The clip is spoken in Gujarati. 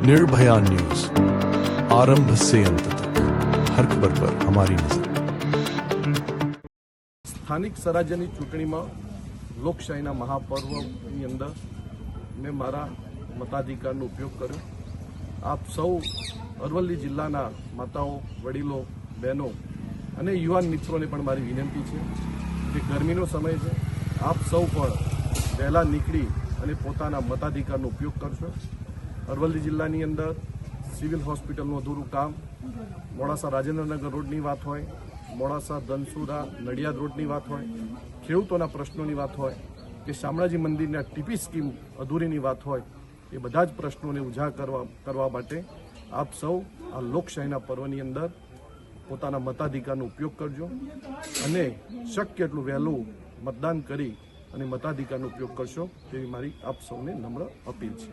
निर्भया न्यूज, आरंभ से अंत तक हर खबर पर हमारी नजर। સ્થાનિક સ્વરાજ્યની ચૂંટણીમાં લોકશાહીના મહાપર્વની અંદર મેં મારા મતાધિકારનો ઉપયોગ કર્યો। આપ સૌ અરવલ્લી જિલ્લાના માતાઓ, વડીલો, બહેનો અને યુવાન મિત્રોને પણ મારી વિનંતી છે કે ગરમીનો સમય છે, આપ સૌ પણ વહેલા નીકળી અને પોતાના મતાધિકારનો ઉપયોગ કરશો। અરવલ્લી જિલ્લાની અંદર સિવિલ હોસ્પિટલનું અધૂરું કામ, મોડાસા રાજેન્દ્રનગર રોડની વાત હોય, મોડાસા ધનસુરા નડિયાદ રોડની વાત હોય, ખેડૂતોના પ્રશ્નોની વાત હોય કે શામળાજી મંદિરના ટીપી સ્કીમ અધૂરીની વાત હોય, એ બધા જ પ્રશ્નોને ઉજાગર કરવા માટે આપ સૌ આ લોકશાહીના પર્વની અંદર પોતાના મતાધિકારનો ઉપયોગ કરજો અને શક્ય એટલું વહેલું મતદાન કરી અને મતાધિકારનો ઉપયોગ કરશો તેવી મારી આપ સૌને નમ્ર અપીલ છે।